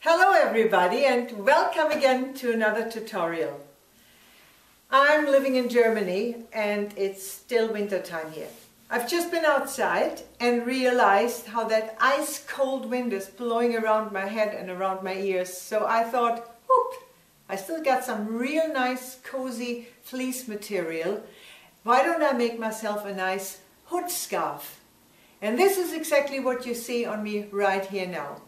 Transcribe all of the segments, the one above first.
Hello everybody and welcome again to another tutorial. I'm living in Germany and it's still winter time here. I've just been outside and realized how that ice cold wind is blowing around my head and around my ears. So I thought, whoop, I still got some real nice cozy fleece material. Why don't I make myself a nice hood scarf? And this is exactly what you see on me right here now.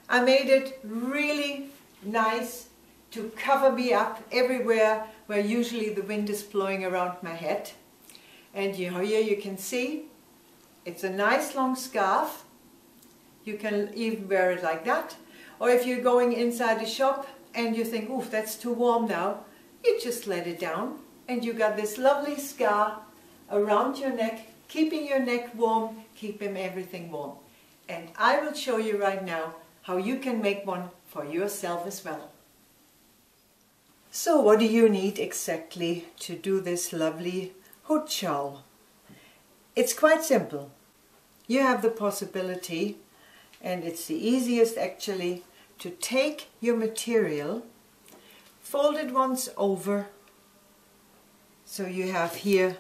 I made it really nice to cover me up everywhere where usually the wind is blowing around my head. And here you can see it's a nice long scarf. You can even wear it like that. Or if you're going inside a shop and you think, oof, that's too warm now, you just let it down and you got this lovely scarf around your neck, keeping your neck warm, keeping everything warm. And I will show you right now how you can make one for yourself as well. So what do you need exactly to do this lovely hood shawl? It's quite simple. You have the possibility, and it's the easiest actually, to take your material, fold it once over, so you have here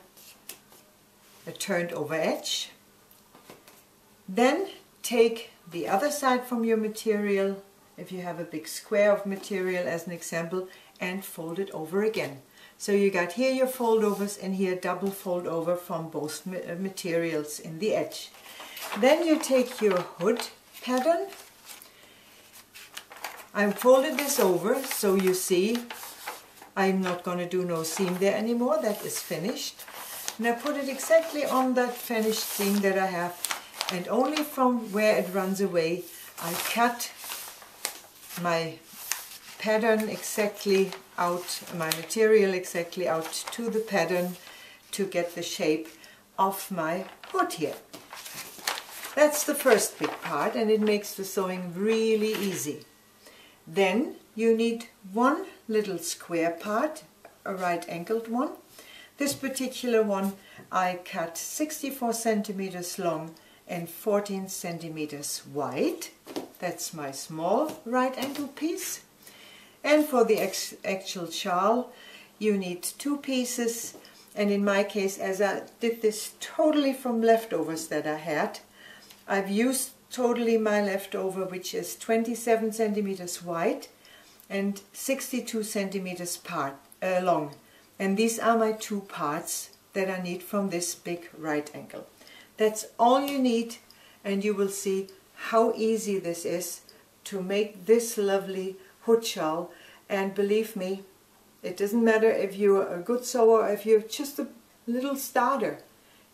a turned over edge. Then take the other side from your material, if you have a big square of material as an example, and fold it over again. So you got here your fold overs and here double fold over from both materials in the edge. Then you take your hood pattern. I folded this over so you see I'm not going to do no seam there anymore, that is finished. And I put it exactly on that finished seam that I have, and only from where it runs away I cut my pattern exactly out, my material exactly out to the pattern to get the shape of my hood here. That's the first big part and it makes the sewing really easy. Then you need one little square part, a right angled one. This particular one I cut 64 centimeters long and 14 centimeters wide. That's my small right angle piece. And for the actual shawl you need two pieces, and in my case, as I did this totally from leftovers that I had, I've used totally my leftover, which is 27 centimeters wide and 62 centimeters long. And these are my two parts that I need from this big right angle. That's all you need, and you will see how easy this is to make this lovely hood shawl. And believe me, it doesn't matter if you're a good sewer or if you're just a little starter.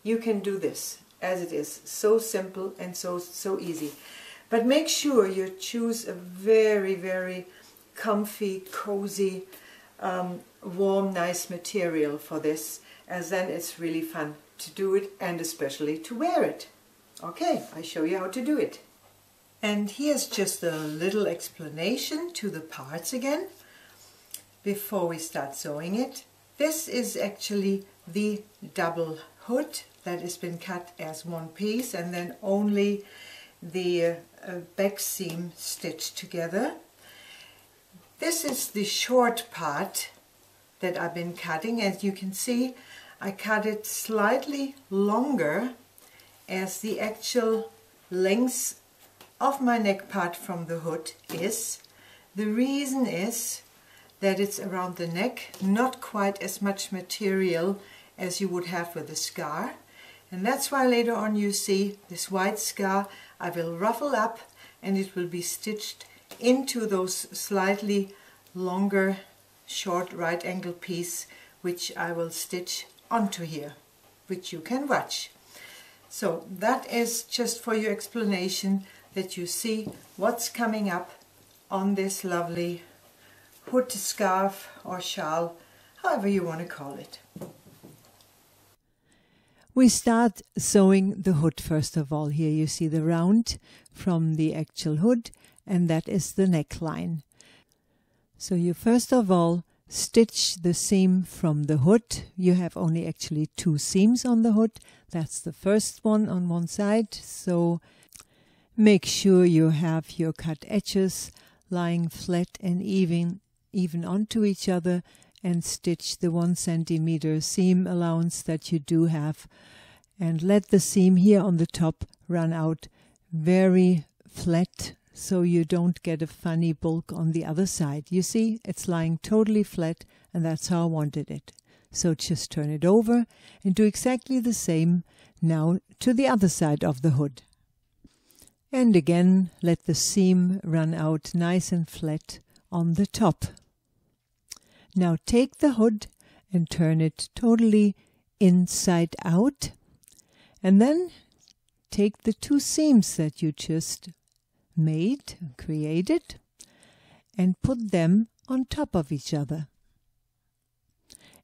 You can do this, as it is so simple and so easy. But make sure you choose a very, very comfy, cozy, warm, nice material for this, as then it's really fun to do it and especially to wear it. Okay, I show you how to do it. And here's just a little explanation to the parts again before we start sewing it. This is actually the double hood that has been cut as one piece and then only the back seam stitched together. This is the short part that I've been cutting. As you can see, I cut it slightly longer as the actual length of my neck part from the hood is. The reason is that it's around the neck, not quite as much material as you would have with a scar. And that's why later on you see this white scar I will ruffle up and it will be stitched into those slightly longer short right angle piece, which I will stitch onto here, which you can watch. So that is just for your explanation, that you see what's coming up on this lovely hood scarf or shawl, however you want to call it. We start sewing the hood first of all. Here you see the round from the actual hood, and that is the neckline. So you first of all stitch the seam from the hood. You have only actually two seams on the hood. That's the first one on one side. So make sure you have your cut edges lying flat and even onto each other, and stitch the 1 centimeter seam allowance that you do have, and let the seam here on the top run out very flat so you don't get a funny bulk on the other side. You see, it's lying totally flat, and that's how I wanted it. So just turn it over and do exactly the same now to the other side of the hood. And again, let the seam run out nice and flat on the top. Now take the hood and turn it totally inside out, and then take the 2 seams that you just created, and put them on top of each other.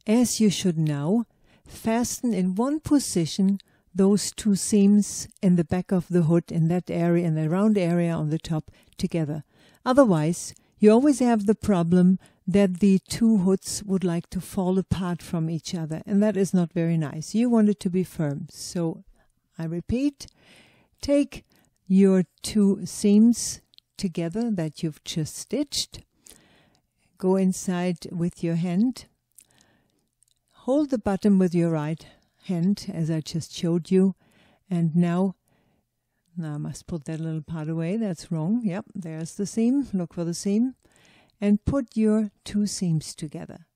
As you should now fasten in one position those 2 seams in the back of the hood, in that area, in the round area on the top, together. Otherwise, you always have the problem that the 2 hoods would like to fall apart from each other, and that is not very nice. You want it to be firm. So I repeat, take your 2 seams together that you've just stitched, go inside with your hand, hold the bottom with your right hand as I just showed you, and now I must put that little part away, that's wrong. Yep, there's the seam, look for the seam, and put your 2 seams together.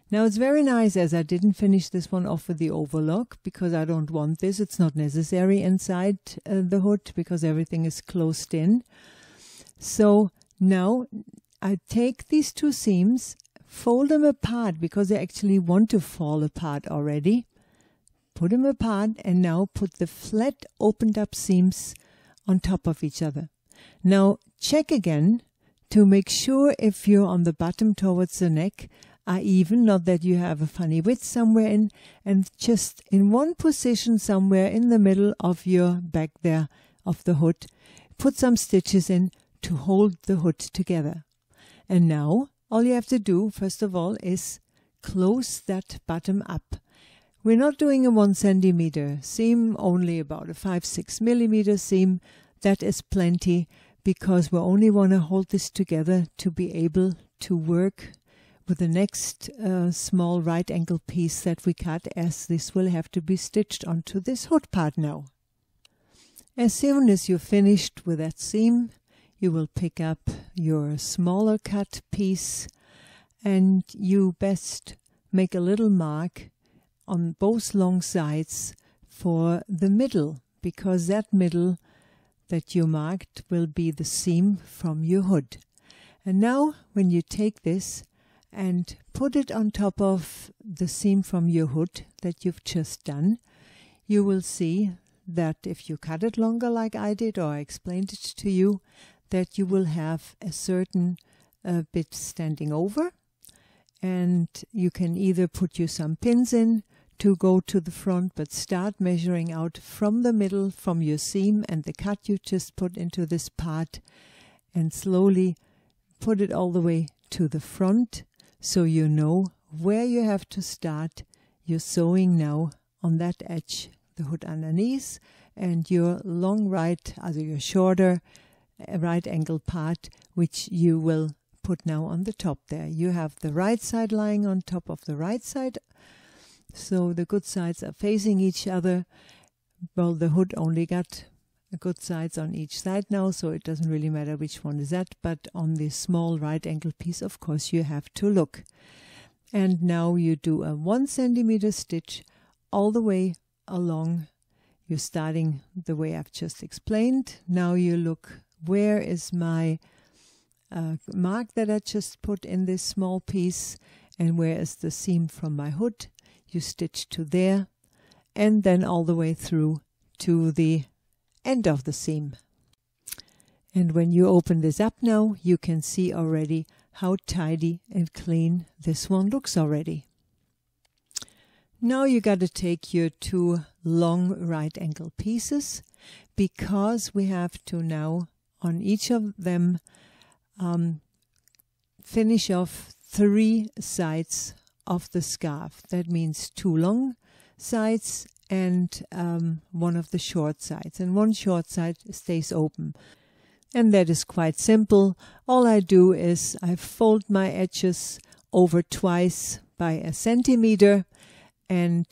Now it's very nice, as I didn't finish this one off with the overlock because I don't want this, it's not necessary inside the hood because everything is closed in. So now I take these 2 seams, fold them apart because they actually want to fall apart already. Put them apart, and now put the flat opened up seams on top of each other. Now check again to make sure if you're on the bottom towards the neck are even, not that you have a funny width somewhere in, and just in one position somewhere in the middle of your back there of the hood, put some stitches in to hold the hood together. And now all you have to do first of all is close that bottom up. We're not doing a 1 centimeter seam, only about a 5-6 millimeter seam. That is plenty because we only want to hold this together to be able to work with the next small right angle piece that we cut, as this will have to be stitched onto this hood part now. As soon as you're finished with that seam, you will pick up your smaller cut piece, and you best make a little mark on both long sides for the middle, because that middle that you marked will be the seam from your hood. And now when you take this and put it on top of the seam from your hood that you've just done, you will see that if you cut it longer like I did, or I explained it to you, that you will have a certain bit standing over, and you can either put you some pins in to go to the front, but start measuring out from the middle, from your seam and the cut you just put into this part, and slowly put it all the way to the front so you know where you have to start. You're sewing now on that edge, the hood underneath, and your long right, your shorter right angle part, which you will put now on the top there. You have the right side lying on top of the right side, so the good sides are facing each other. Well, the hood only got good sides on each side now, so it doesn't really matter which one is that, but on the small right angle piece, of course, you have to look. And now you do a 1 centimeter stitch all the way along. You're starting the way I've just explained. Now you look, where is my mark that I just put in this small piece, and where is the seam from my hood? You stitch to there, and then all the way through to the end of the seam. And when you open this up now, you can see already how tidy and clean this one looks already. Now you got to take your 2 long right angle pieces, because we have to now on each of them finish off 3 sides of the scarf. That means 2 long sides and 1 of the short sides, and 1 short side stays open. And that is quite simple. All I do is I fold my edges over twice by 1 centimeter, and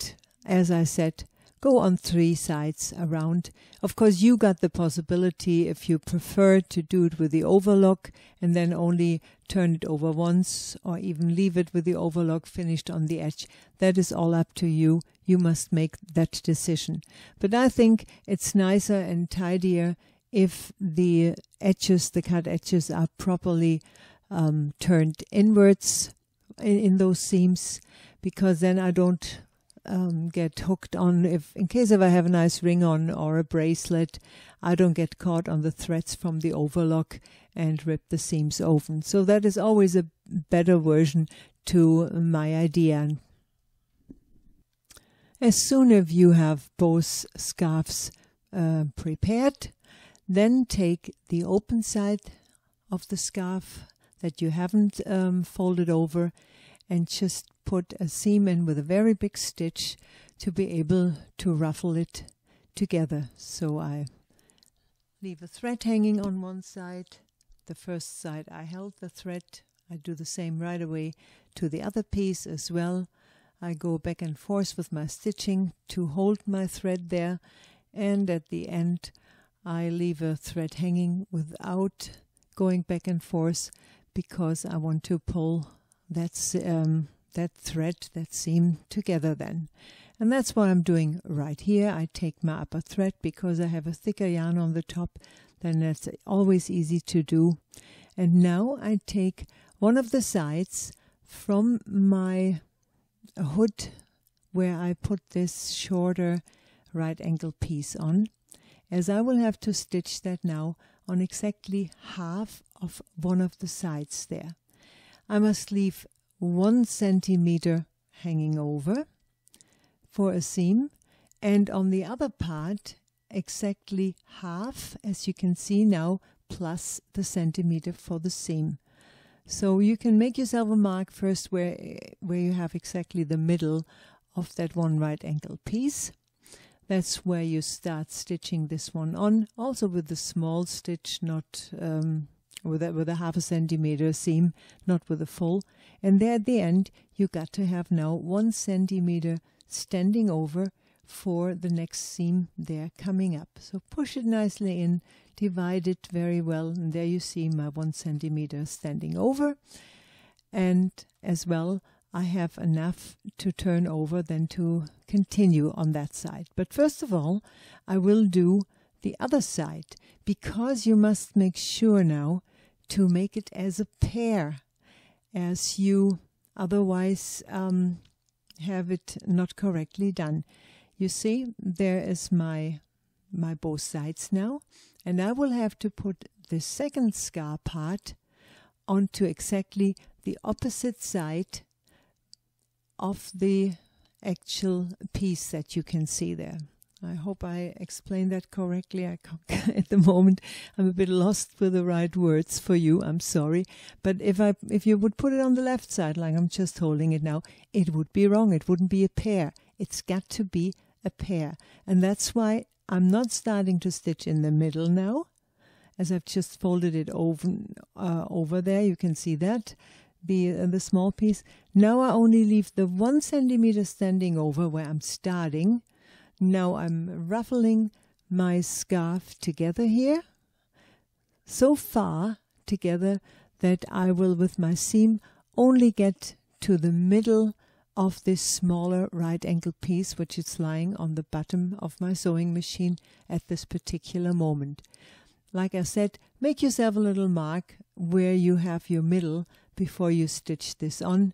as I said, go on 3 sides around. Of course, you got the possibility, if you prefer, to do it with the overlock and then only turn it over once, or even leave it with the overlock finished on the edge. That is all up to you. You must make that decision. But I think it's nicer and tidier if the edges, the cut edges, are properly turned inwards in those seams, because then I don't get hooked on, in case if I have a nice ring on or a bracelet, I don't get caught on the threads from the overlock and rip the seams open. So that is always a better version to my idea. As soon as you have both scarves prepared, then take the open side of the scarf that you haven't folded over and just put a seam in with a very big stitch to be able to ruffle it together. So I leave a thread hanging on one side. The first side I held the thread. I do the same right away to the other piece as well. I go back and forth with my stitching to hold my thread there, and at the end I leave a thread hanging without going back and forth, because I want to pull that thread, that seam together then. And that's what I'm doing right here. I take my upper thread because I have a thicker yarn on the top, then that's always easy to do. And now I take one of the sides from my hood where I put this shorter right angle piece on, as I will have to stitch that now on exactly half of one of the sides there. I must leave 1 centimeter hanging over for a seam, and on the other part exactly half, as you can see now, plus the centimeter for the seam. So you can make yourself a mark first where you have exactly the middle of that one right angle piece. That's where you start stitching this one on, also with the small stitch, not with a 1/2 centimeter seam, not with a full. And there at the end you got to have now 1 centimeter standing over for the next seam there coming up. So push it nicely in, divide it very well, and there you see my 1 centimeter standing over. And as well, I have enough to turn over then to continue on that side. But first of all, I will do the other side, because you must make sure now to make it as a pair, as you otherwise have it not correctly done. You see, there is my both sides now, and I will have to put the second scar part onto exactly the opposite side of the actual piece that you can see there. I hope I explained that correctly. At the moment I'm a bit lost with the right words for you. I'm sorry. But if you would put it on the left side, like I'm just holding it now, it would be wrong. It wouldn't be a pair. It's got to be a pair. And that's why I'm not starting to stitch in the middle now, as I've just folded it over there. You can see that. The small piece. Now I only leave the 1 centimeter standing over where I'm starting. Now I'm ruffling my scarf together here, so far together that I will with my seam only get to the middle of this smaller right angle piece, which is lying on the bottom of my sewing machine at this particular moment. Like I said, make yourself a little mark where you have your middle before you stitch this on.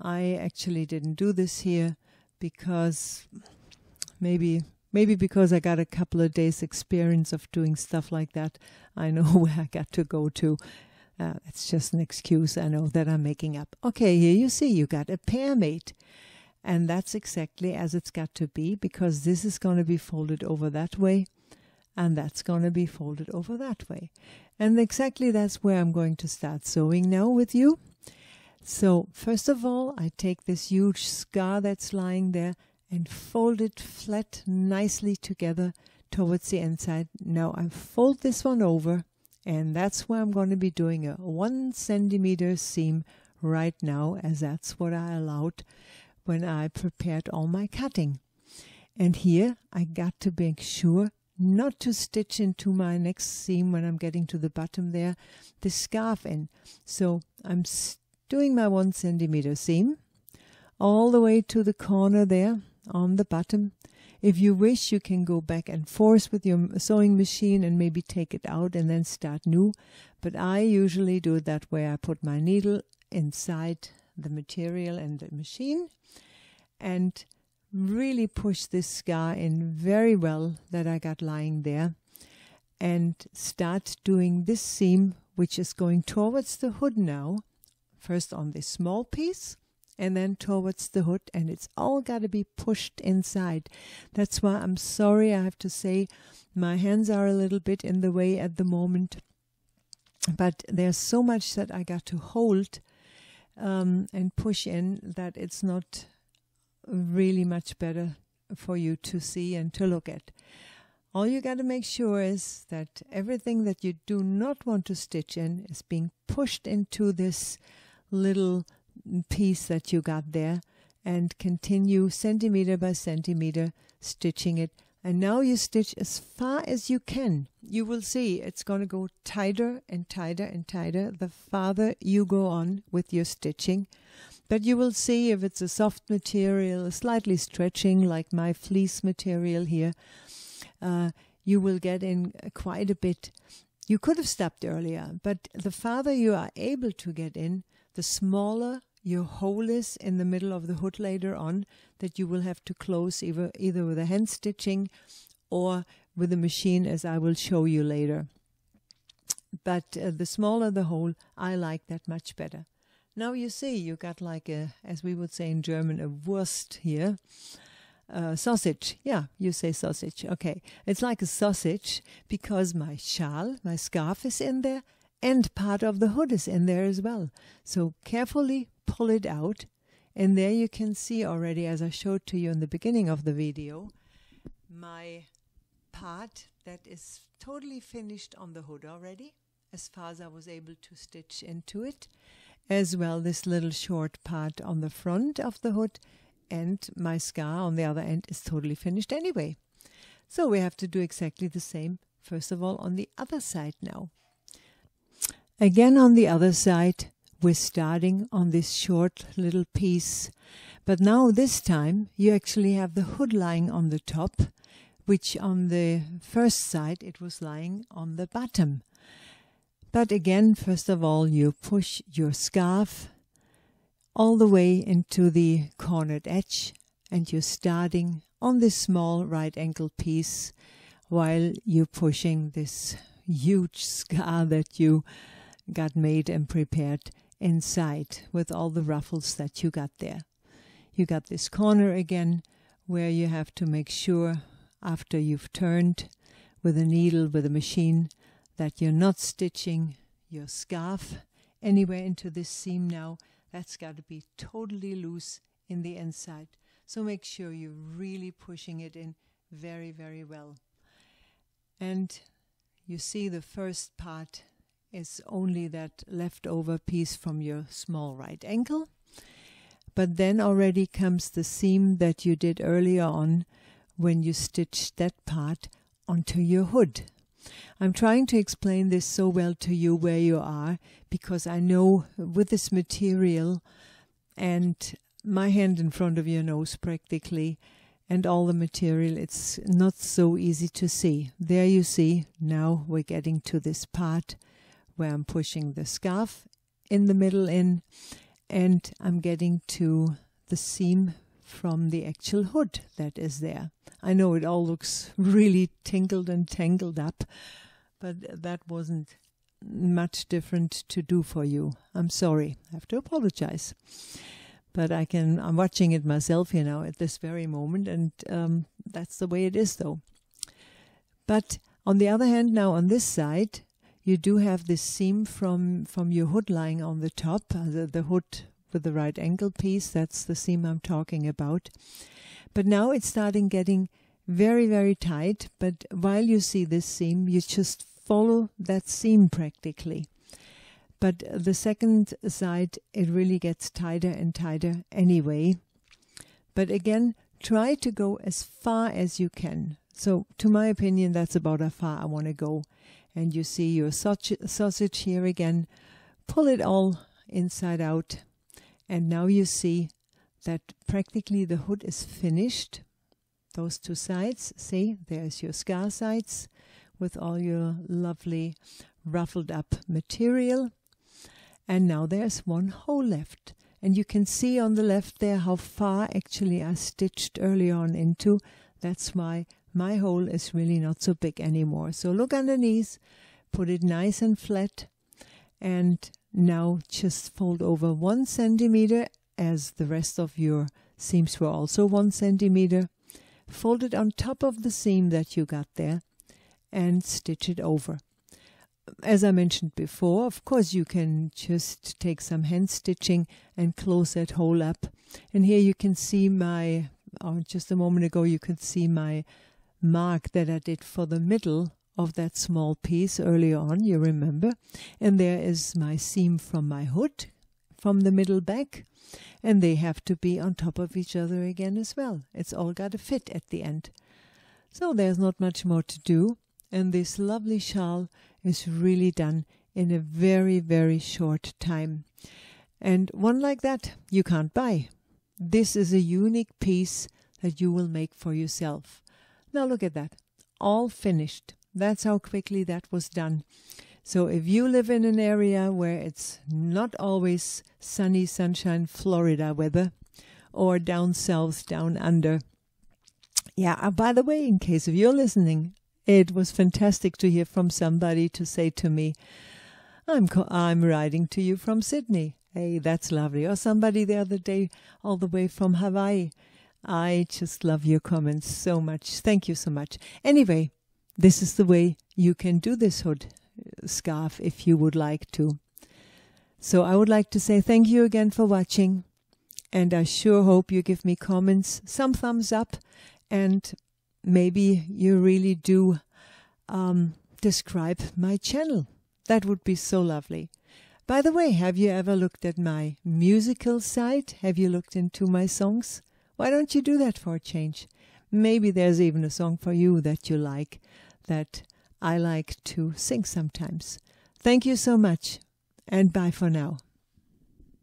I actually didn't do this here because maybe because I got a couple of days experience of doing stuff like that. I know where I got to go to. It's just an excuse, I know, that I'm making up. Okay, here you see you got a pair made. And that's exactly as it's got to be, because this is going to be folded over that way, and that's going to be folded over that way. And exactly that's where I'm going to start sewing now with you. So first of all, I take this huge scar that's lying there and fold it flat nicely together towards the inside. Now I fold this one over And that's why I'm going to be doing a 1 centimeter seam right now, as that's what I allowed when I prepared all my cutting. And here I got to make sure not to stitch into my next seam when I'm getting to the bottom there, the scarf in. So I'm doing my 1 centimeter seam all the way to the corner there on the bottom. If you wish, you can go back and forth with your sewing machine and maybe take it out and then start new. But I usually do it that way. I put my needle inside the material and the machine and really push this scar in very well that I got lying there, and start doing this seam, which is going towards the hood now, first on this small piece and then towards the hood, and it's all got to be pushed inside. That's why I'm sorry, I have to say my hands are a little bit in the way at the moment, but there's so much that I got to hold and push in that it's not really much better for you to see and to look at. All you got to make sure is that everything that you do not want to stitch in is being pushed into this little piece that you got there, and continue centimeter by centimeter stitching it. And now you stitch as far as you can. You will see it's going to go tighter and tighter and tighter the farther you go on with your stitching. But you will see if it's a soft material, slightly stretching like my fleece material here, you will get in quite a bit. You could have stopped earlier, but the farther you are able to get in, the smaller your hole is in the middle of the hood later on, that you will have to close either with a hand stitching or with a machine, as I will show you later. But the smaller the hole, I like that much better. Now you see, you got like a, as we would say in German, a Wurst here. Sausage. Yeah, you say sausage. Okay. It's like a sausage because my shawl, my scarf is in there, and part of the hood is in there as well. So carefully pull it out, and there you can see already, as I showed to you in the beginning of the video, my part that is totally finished on the hood already, as far as I was able to stitch into it, as well this little short part on the front of the hood, and my scar on the other end is totally finished anyway. So we have to do exactly the same, first of all, on the other side now. Again, on the other side, we're starting on this short little piece, but now this time you actually have the hood lying on the top, which on the first side it was lying on the bottom. But again, first of all, you push your scarf all the way into the cornered edge, and you're starting on this small right ankle piece while you're pushing this huge scar that you got made and prepared inside with all the ruffles that you got there. You got this corner again where you have to make sure after you've turned with a needle, with a machine, that you're not stitching your scarf anywhere into this seam now. That's got to be totally loose in the inside. So make sure you're really pushing it in very, very well. And you see the first part is only that leftover piece from your small right ankle. But then already comes the seam that you did earlier on when you stitched that part onto your hood. I'm trying to explain this so well to you where you are, because I know with this material and my hand in front of your nose practically and all the material, it's not so easy to see. There you see, now we're getting to this part where I'm pushing the scarf in the middle in, and I'm getting to the seam from the actual hood that is there. I know it all looks really tingled and tangled up, but that wasn't much different to do for you. I'm sorry. I have to apologize. But I'm watching it myself here now at this very moment, and that's the way it is though. But on the other hand, now on this side, you do have this seam from your hood lying on the top, the hood with the right ankle piece. That's the seam I'm talking about. But now it's starting getting very, very tight. But while you see this seam, you just follow that seam practically. But the second side, it really gets tighter and tighter anyway. But again, try to go as far as you can. So, to my opinion, that's about how far I want to go. And you see your sausage here again. Pull it all inside out. And now you see that practically the hood is finished. Those two sides, see, there's your scar sides with all your lovely ruffled up material. And now there's one hole left. And you can see on the left there how far actually I stitched early on into. That's why my hole is really not so big anymore. So look underneath, put it nice and flat, and now just fold over 1 centimeter, as the rest of your seams were also 1 centimeter. Fold it on top of the seam that you got there and stitch it over. As I mentioned before, of course you can just take some hand stitching and close that hole up. And here you can see my, just a moment ago you could see my mark that I did for the middle of that small piece early on, you remember. And there is my seam from my hood, from the middle back. And they have to be on top of each other again as well. It's all got to fit at the end. So there's not much more to do. And this lovely shawl is really done in a very, very short time. And one like that you can't buy. This is a unique piece that you will make for yourself. Now look at that. All finished. That's how quickly that was done. So if you live in an area where it's not always sunny, sunshine, Florida weather, or down south, down under. Yeah, by the way, in case of you're listening, it was fantastic to hear from somebody to say to me, I'm writing to you from Sydney. Hey, that's lovely. Or somebody the other day all the way from Hawaii. I just love your comments so much. Thank you so much. Anyway, this is the way you can do this hood scarf if you would like to. So I would like to say thank you again for watching. And I sure hope you give me comments, some thumbs up, and maybe you really do describe my channel. That would be so lovely. By the way, have you ever looked at my musical site? Have you looked into my songs? Why don't you do that for a change? Maybe there's even a song for you that you like, that I like to sing sometimes. Thank you so much, and bye for now.